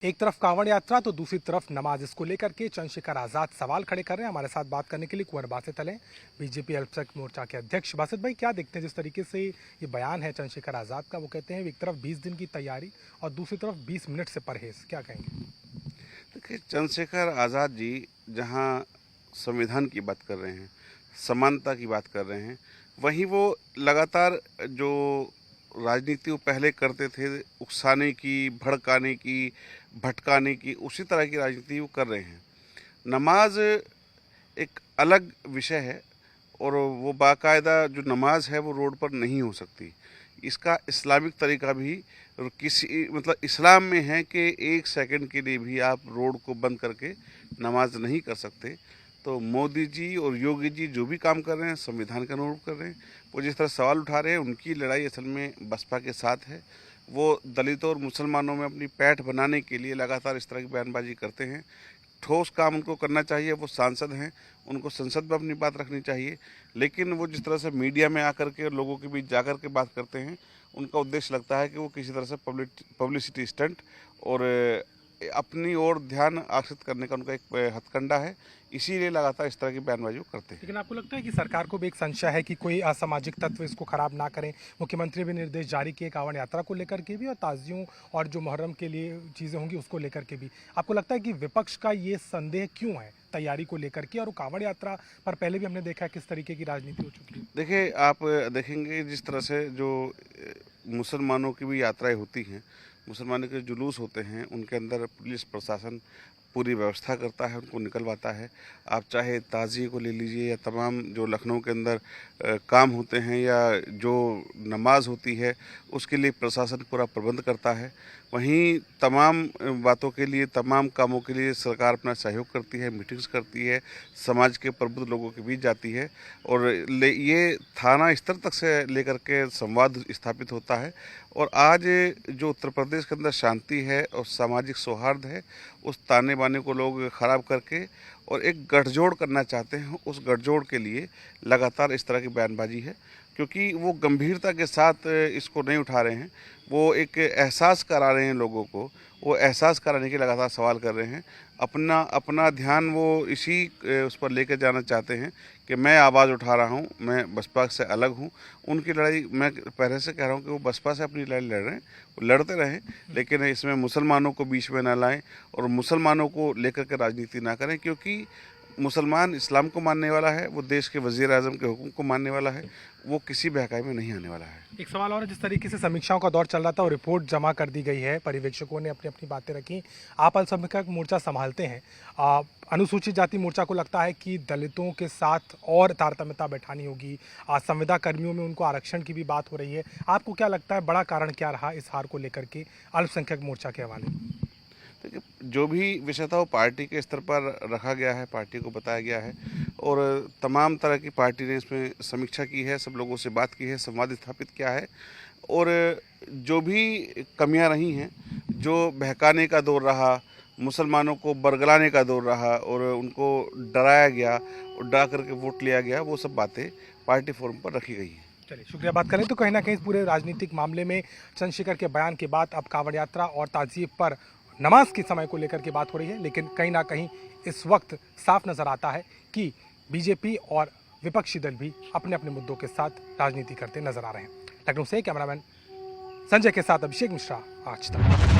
एक तरफ कांवड़ यात्रा तो दूसरी तरफ नमाज। इसको लेकर के चंद्रशेखर आजाद सवाल खड़े कर रहे हैं। हमारे साथ बात करने के लिए कुंवर बासित हैं, बीजेपी अल्पसंख्यक मोर्चा के अध्यक्ष। बासित भाई, क्या देखते हैं जिस तरीके से ये बयान है चंद्रशेखर आजाद का? वो कहते हैं एक तरफ 20 दिन की तैयारी और दूसरी तरफ 20 मिनट से परहेज। क्या कहेंगे? देखिए, चंद्रशेखर आज़ाद जी जहाँ संविधान की बात कर रहे हैं, समानता की बात कर रहे हैं, वहीं वो लगातार जो राजनीति वो पहले करते थे, उकसाने की, भड़काने की, भटकाने की, उसी तरह की राजनीति वो कर रहे हैं। नमाज एक अलग विषय है और वो बाकायदा जो नमाज है वो रोड पर नहीं हो सकती। इसका इस्लामिक तरीका भी किसी मतलब इस्लाम में है कि 1 सेकंड के लिए भी आप रोड को बंद करके नमाज नहीं कर सकते। तो मोदी जी और योगी जी जो भी काम कर रहे हैं संविधान के अनुरूप कर रहे हैं। वो जिस तरह सवाल उठा रहे हैं, उनकी लड़ाई असल में बसपा के साथ है। वो दलितों और मुसलमानों में अपनी पैठ बनाने के लिए लगातार इस तरह की बयानबाजी करते हैं। ठोस काम उनको करना चाहिए, वो सांसद हैं, उनको संसद में अपनी बात रखनी चाहिए। लेकिन वो जिस तरह से मीडिया में आकर के लोगों के बीच जाकर के बात करते हैं, उनका उद्देश्य लगता है कि वो किसी तरह से पब्लिसिटी स्टंट और अपनी ओर ध्यान आकर्षित करने का उनका एक हथकंडा है। इसीलिए लगातार इस तरह की बयानबाजी वो करते हैं। लेकिन आपको लगता है कि सरकार को भी एक संशय है कि कोई असामाजिक तत्व इसको खराब ना करें? मुख्यमंत्री भी निर्देश जारी किए कांवड़ यात्रा को लेकर के भी और ताजियों और जो मुहर्रम के लिए चीज़ें होंगी उसको लेकर के भी। आपको लगता है कि विपक्ष का ये संदेह क्यों है तैयारी को लेकर के? और कांवड़ यात्रा पर पहले भी हमने देखा है किस तरीके की राजनीति हो चुकी है। देखिए, आप देखेंगे जिस तरह से जो मुसलमानों की भी यात्राएं होती हैं, मुसलमानों के जुलूस होते हैं, उनके अंदर पुलिस प्रशासन पूरी व्यवस्था करता है, उनको निकलवाता है। आप चाहे ताज़िए को ले लीजिए या तमाम जो लखनऊ के अंदर काम होते हैं या जो नमाज होती है, उसके लिए प्रशासन पूरा प्रबंध करता है। वहीं तमाम बातों के लिए, तमाम कामों के लिए सरकार अपना सहयोग करती है, मीटिंग्स करती है, समाज के प्रबुद्ध लोगों के बीच जाती है और ये थाना स्तर तक से लेकर के संवाद स्थापित होता है। और आज जो उत्तर प्रदेश के अंदर शांति है और सामाजिक सौहार्द है, उस ताने बाने को लोग ख़राब करके और एक गठजोड़ करना चाहते हैं। उस गठजोड़ के लिए लगातार इस तरह की बयानबाजी है, क्योंकि वो गंभीरता के साथ इसको नहीं उठा रहे हैं। वो एक एहसास करा रहे हैं लोगों को, वो एहसास कराने के लगातार सवाल कर रहे हैं। अपना ध्यान वो इसी उस पर लेकर जाना चाहते हैं कि मैं आवाज़ उठा रहा हूँ, मैं बसपा से अलग हूँ। उनकी लड़ाई, मैं पहले से कह रहा हूँ कि वो बसपा से अपनी लड़ाई लड़ रहे हैं, वो लड़ते रहें, लेकिन इसमें मुसलमानों को बीच में ना लाएं और मुसलमानों को लेकर के राजनीति ना करें। क्योंकि मुसलमान इस्लाम को मानने वाला है, वो देश के वज़ीर आज़म के हुक्म को मानने वाला है, वो किसी बहकाई में नहीं आने वाला है। एक सवाल और है, जिस तरीके से समीक्षाओं का दौर चल रहा था और रिपोर्ट जमा कर दी गई है, पर्यवेक्षकों ने अपनी अपनी बातें रखी। आप अल्पसंख्यक मोर्चा संभालते हैं, अनुसूचित जाति मोर्चा को लगता है कि दलितों के साथ और तारतम्यता बैठानी होगी, संविदा कर्मियों में उनको आरक्षण की भी बात हो रही है। आपको क्या लगता है, बड़ा कारण क्या रहा इस हार को लेकर के अल्पसंख्यक मोर्चा के हवाले? देखिए, जो भी विषय था वो पार्टी के स्तर पर रखा गया है, पार्टी को बताया गया है और तमाम तरह की पार्टी ने इसमें समीक्षा की है, सब लोगों से बात की है, संवाद स्थापित किया है और जो भी कमियां रही हैं, जो बहकाने का दौर रहा, मुसलमानों को बरगलाने का दौर रहा और उनको डराया गया और डरा करके वोट लिया गया, वो सब बातें पार्टी फोरम पर रखी गई हैं। चलिए, शुक्रिया। बात करें तो कहीं ना कहीं इस पूरे राजनीतिक मामले में चंद्रशेखर के बयान के बाद अब कांवड़ यात्रा और ताज़िए पर नमाज के समय को लेकर के बात हो रही है, लेकिन कहीं ना कहीं इस वक्त साफ नज़र आता है कि बीजेपी और विपक्षी दल भी अपने अपने मुद्दों के साथ राजनीति करते नजर आ रहे हैं। लखनऊ से कैमरामैन संजय के साथ अभिषेक मिश्रा, आज तक।